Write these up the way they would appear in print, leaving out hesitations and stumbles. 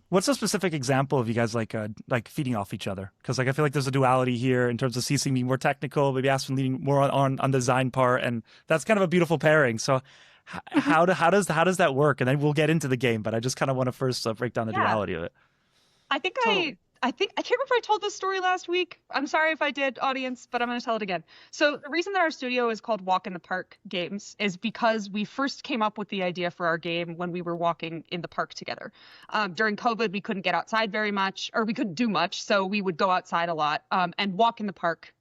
what's a specific example of you guys like feeding off each other? Because like I feel like there's a duality here in terms of CC being more technical, maybe Aspen leading more on the design part, and that's kind of a beautiful pairing. So how does that work? And then we'll get into the game, but I just kind of want to first break down the Yeah, duality of it. I think Totally. I think I can't remember if I told this story last week. I'm sorry if I did, audience, but I'm going to tell it again. So the reason that our studio is called Walk in the Park Games is because we first came up with the idea for our game when we were walking in the park together. During COVID, we couldn't get outside very much, or we couldn't do much, so we would go outside a lot and walk in the park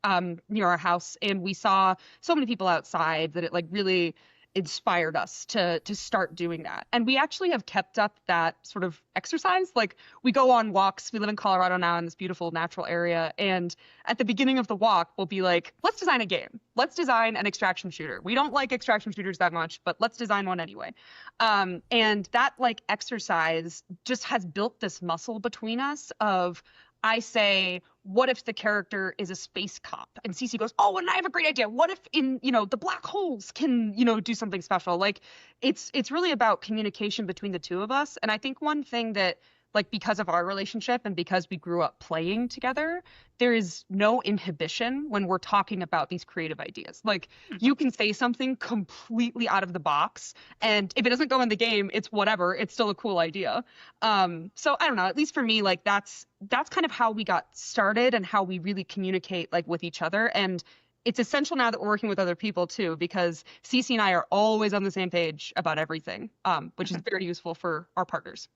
near our house, and we saw so many people outside that it like really inspired us to start doing that. And we actually have kept up that sort of exercise. Like we go on walks. We live in Colorado now in this beautiful natural area. And at the beginning of the walk, we'll be like, let's design a game. Let's design an extraction shooter. We don't like extraction shooters that much, but let's design one anyway. And that like exercise just has built this muscle between us of I say, what if the character is a space cop? And Cece goes, oh, and I have a great idea. What if the black holes can, do something special? Like it's really about communication between the two of us. And I think one thing that like because of our relationship and because we grew up playing together, there is no inhibition when we're talking about these creative ideas. Like you can say something completely out of the box, and if it doesn't go in the game, it's whatever. It's still a cool idea. So I don't know. At least for me, like that's kind of how we got started and how we really communicate like with each other. And it's essential now that we're working with other people too, because Cece and I are always on the same page about everything, which is very useful for our partners.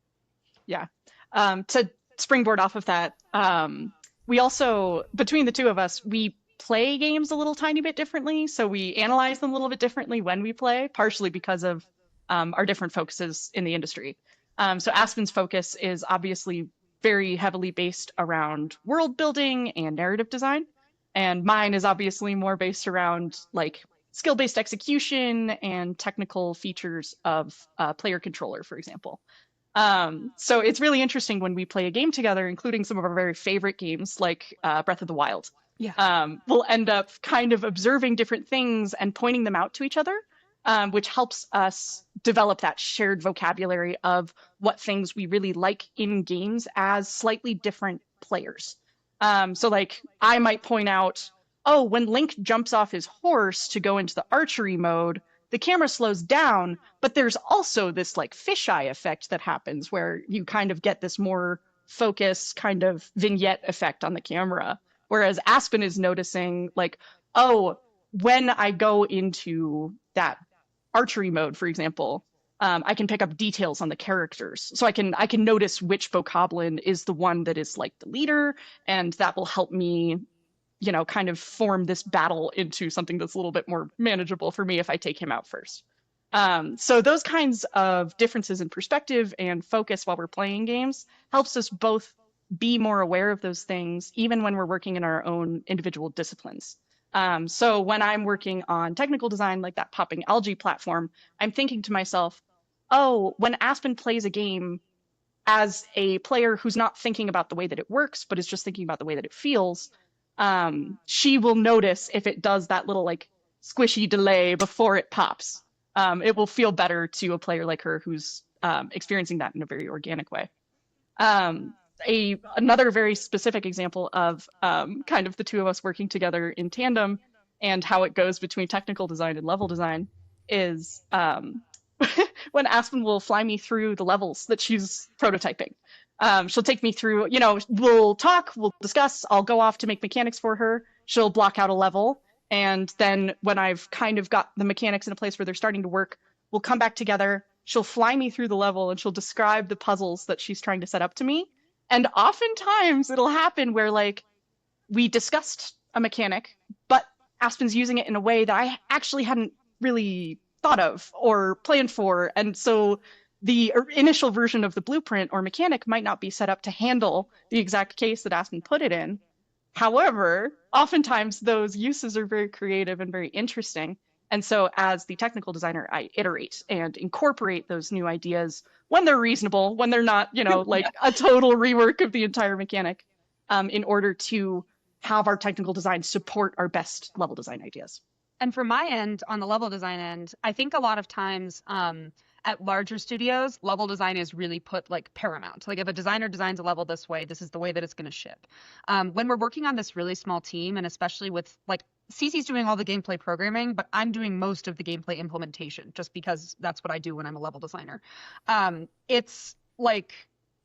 Yeah. To springboard off of that, we also, between the two of us, we play games a little tiny bit differently. So we analyze them a little bit differently when we play, partially because of our different focuses in the industry. So Aspen's focus is obviously very heavily based around world building and narrative design. And mine is obviously more based around like skill-based execution and technical features of player controller, for example. So it's really interesting when we play a game together, including some of our very favorite games like Breath of the Wild. Yeah. We'll end up kind of observing different things and pointing them out to each other, which helps us develop that shared vocabulary of what things we really like in games as slightly different players. So like I might point out, oh, when Link jumps off his horse to go into the archery mode, the camera slows down, but there's also this like fisheye effect that happens where you kind of get this more focus kind of vignette effect on the camera. Whereas Aspen is noticing like, oh, when I go into that archery mode, for example, I can pick up details on the characters. So I can notice which bokoblin is the one that is like the leader, and that will help me kind of form this battle into something that's a little bit more manageable for me if I take him out first. So those kinds of differences in perspective and focus while we're playing games helps us both be more aware of those things, even when we're working in our own individual disciplines. So when I'm working on technical design, like that popping algae platform, I'm thinking to myself, oh, when Aspen plays a game as a player who's not thinking about the way that it works, but is just thinking about the way that it feels, she will notice if it does that little like squishy delay before it pops. It will feel better to a player like her who's experiencing that in a very organic way. Another very specific example of kind of the two of us working together in tandem and how it goes between technical design and level design is when Aspen will fly me through the levels that she's prototyping. She'll take me through, we'll talk, we'll discuss, I'll go off to make mechanics for her. She'll block out a level. And then when I've kind of got the mechanics in a place where they're starting to work, we'll come back together. She'll fly me through the level and she'll describe the puzzles that she's trying to set up to me. And oftentimes it'll happen where like we discussed a mechanic, but Aspen's using it in a way that I actually hadn't really thought of or planned for. And so the initial version of the blueprint or mechanic might not be set up to handle the exact case that Aspen put it in. However, oftentimes those uses are very creative and very interesting. And so as the technical designer, I iterate and incorporate those new ideas when they're reasonable, when they're not, like a total rework of the entire mechanic, in order to have our technical design support our best level design ideas. And from my end, on the level design end, I think a lot of times, at larger studios, level design is really put like paramount. Like if a designer designs a level this way, this is the way that it's going to ship. When we're working on this really small team, and especially with like Cece's doing all the gameplay programming, but I'm doing most of the gameplay implementation just because that's what I do when I'm a level designer. It's like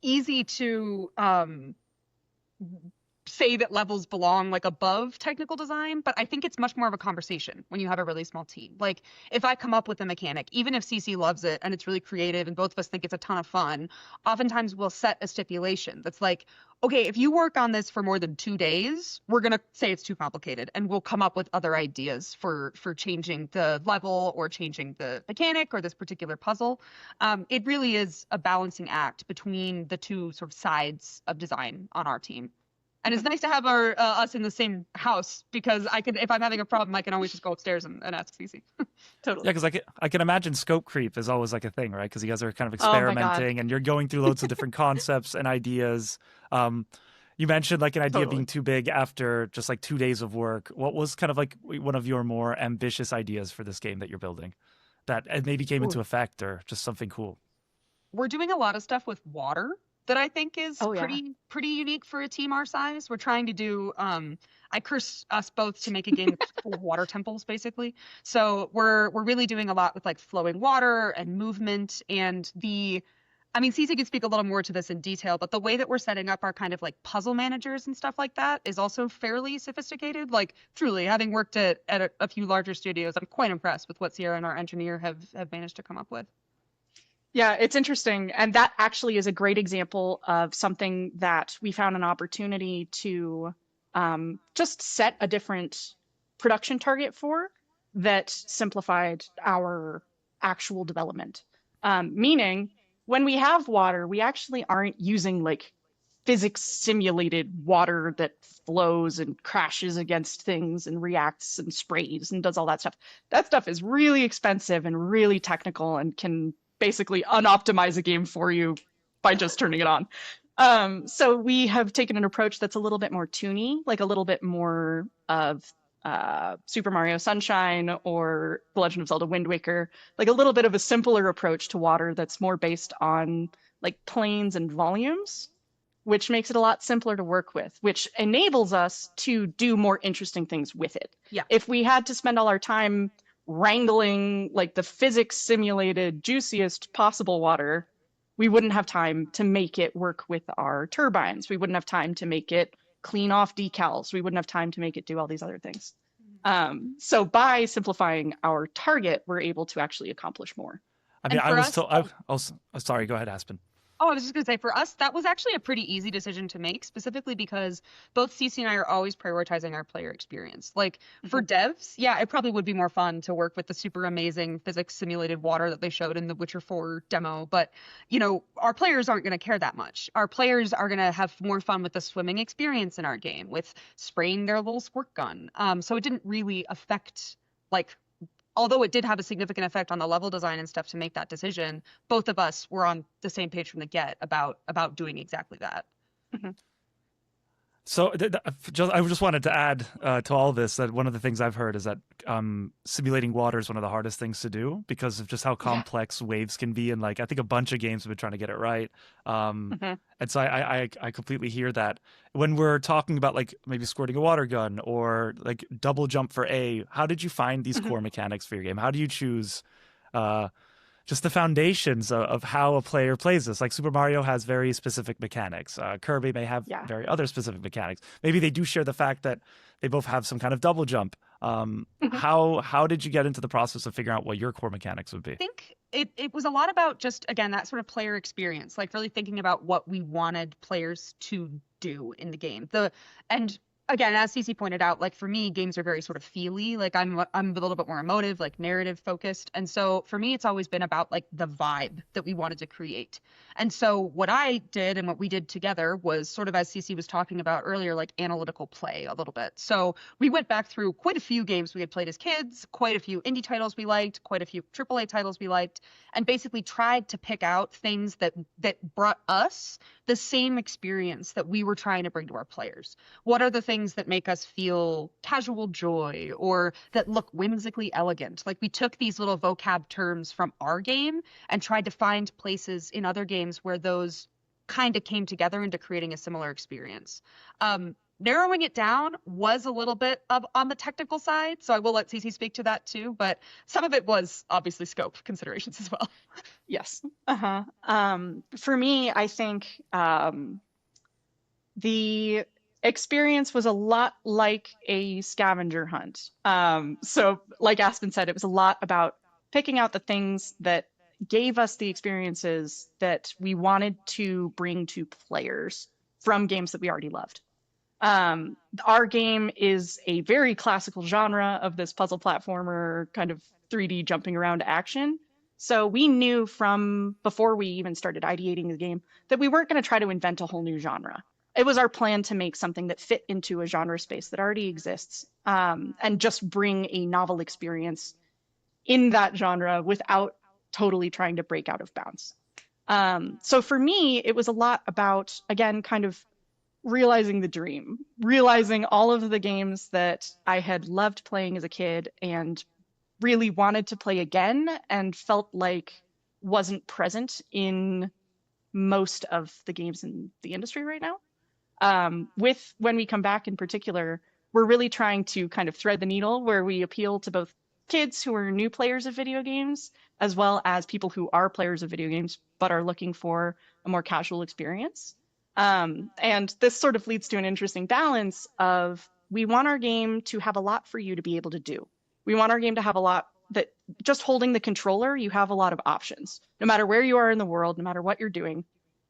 easy to say that levels belong like above technical design, but I think it's much more of a conversation when you have a really small team. Like if I come up with a mechanic, even if CC loves it and it's really creative and both of us think it's a ton of fun, oftentimes we'll set a stipulation that's like, okay, if you work on this for more than 2 days, we're going to say it's too complicated and we'll come up with other ideas for changing the level or changing the mechanic or this particular puzzle. It really is a balancing act between the two sort of sides of design on our team. And it's nice to have us in the same house because if I'm having a problem, I can always just go upstairs and ask Cece. Totally. Yeah, because I can imagine scope creep is always like a thing, right? Because you guys are kind of Oh my God. experimenting and you're going through loads of different concepts and ideas. You mentioned like an idea Totally. being too big after just like 2 days of work. What was kind of like one of your more ambitious ideas for this game that you're building that it maybe came into effect or just something cool? We're doing a lot of stuff with water that I think is Oh, yeah. pretty unique for a team our size. We're trying to do I curse us both to make a game that's full of water temples, basically. So we're really doing a lot with like flowing water and movement and Cece could speak a little more to this in detail, but the way that we're setting up our kind of like puzzle managers and stuff like that is also fairly sophisticated. Like truly, having worked at a few larger studios, I'm quite impressed with what Sierra and our engineer have managed to come up with. Yeah, it's interesting. And that actually is a great example of something that we found an opportunity to just set a different production target for that simplified our actual development. Meaning, when we have water, we actually aren't using like physics simulated water that flows and crashes against things and reacts and sprays and does all that stuff. That stuff is really expensive and really technical and can basically unoptimize a game for you by just turning it on. So we have taken an approach that's a little bit more toony, like a little bit more of Super Mario Sunshine or The Legend of Zelda Wind Waker, like a little bit of a simpler approach to water that's more based on like planes and volumes, which makes it a lot simpler to work with, which enables us to do more interesting things with it. Yeah. If we had to spend all our time wrangling like the physics simulated juiciest possible water, we wouldn't have time to make it work with our turbines. We wouldn't have time to make it clean off decals. We wouldn't have time to make it do all these other things. So by simplifying our target, we're able to actually accomplish more. I mean, And I for was us- told. Sorry, go ahead, Aspen. Oh, I was just going to say, for us, that was actually a pretty easy decision to make, specifically because both Cece and I are always prioritizing our player experience. Like, for devs, yeah, it probably would be more fun to work with the super amazing physics simulated water that they showed in the Witcher 4 demo. But, our players aren't going to care that much. Our players are going to have more fun with the swimming experience in our game, with spraying their little squirt gun. So it didn't really affect, like, although it did have a significant effect on the level design and stuff to make that decision, both of us were on the same page from the get about doing exactly that. So I just wanted to add to all this that one of the things I've heard is that simulating water is one of the hardest things to do because of just how complex waves can be. And like, I think a bunch of games have been trying to get it right. And so I completely hear that. When we're talking about like maybe squirting a water gun or like double jump for A, how did you find these core mechanics for your game? How do you choose just the foundations of how a player plays this? Like Super Mario has very specific mechanics. Kirby may have very other specific mechanics. Maybe they do share the fact that they both have some kind of double jump. How did you get into the process of figuring out what your core mechanics would be? I think it was a lot about just, again, that sort of player experience, like really thinking about what we wanted players to do in the game. And again, as Cece pointed out, like for me, games are very sort of feely. Like I'm a little bit more emotive, like narrative focused. And so for me, it's always been about like the vibe that we wanted to create. And so what I did and what we did together was sort of, as Cece was talking about earlier, like analytical play a little bit. So we went back through quite a few games we had played as kids, quite a few indie titles we liked, quite a few AAA titles we liked, and basically tried to pick out things that brought us the same experience that we were trying to bring to our players? What are the things that make us feel casual joy or that look whimsically elegant? Like we took these little vocab terms from our game and tried to find places in other games where those kind of came together into creating a similar experience. Narrowing it down was a little bit of on the technical side, so I will let Cece speak to that too, but some of it was obviously scope considerations as well. Yes. Uh-huh. For me, I think the experience was a lot like a scavenger hunt. So, like Aspen said, it was a lot about picking out the things that gave us the experiences that we wanted to bring to players from games that we already loved. Our game is a very classical genre of this puzzle platformer kind of 3D jumping around action. So we knew from before we even started ideating the game that we weren't going to try to invent a whole new genre. It was our plan to make something that fit into a genre space that already exists, and just bring a novel experience in that genre without totally trying to break out of bounds. So for me, it was a lot about, again, kind of realizing the dream, realizing all of the games that I had loved playing as a kid and really wanted to play again and felt like wasn't present in most of the games in the industry right now. With When We Come Back in particular, we're really trying to kind of thread the needle where we appeal to both kids who are new players of video games, as well as people who are players of video games but are looking for a more casual experience. And this sort of leads to an interesting balance of we want our game to have a lot for you to be able to do. We want our game to have a lot that just holding the controller, you have a lot of options. No matter where you are in the world, no matter what you're doing,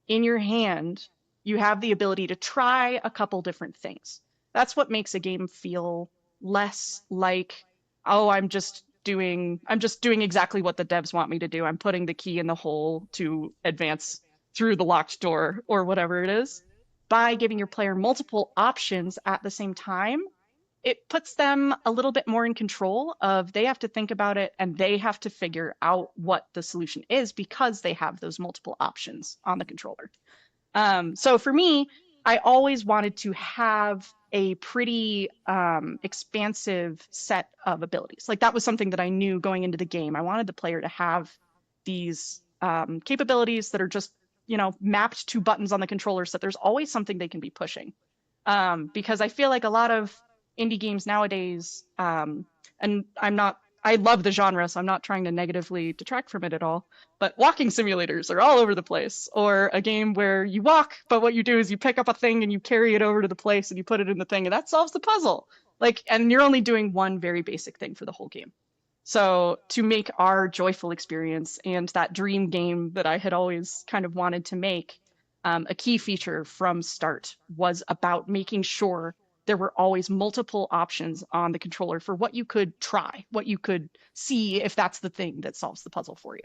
in your hand, you have the ability to try a couple different things. That's what makes a game feel less like, oh, I'm just doing exactly what the devs want me to do. I'm putting the key in the hole to advance through the locked door or whatever it is. By giving your player multiple options at the same time, it puts them a little bit more in control of they have to think about it and they have to figure out what the solution is because they have those multiple options on the controller. So for me, I always wanted to have a pretty expansive set of abilities. Like that was something that I knew going into the game. I wanted the player to have these capabilities that are just, mapped to buttons on the controller so that there's always something they can be pushing. Because I feel like a lot of indie games nowadays, and I love the genre, so I'm not trying to negatively detract from it at all, but walking simulators are all over the place. Or a game where you walk, but what you do is you pick up a thing and you carry it over to the place and you put it in the thing and that solves the puzzle. And you're only doing one very basic thing for the whole game. So to make our joyful experience and that dream game that I had always kind of wanted to make, a key feature from start was about making sure there were always multiple options on the controller for what you could try, what you could see if that's the thing that solves the puzzle for you.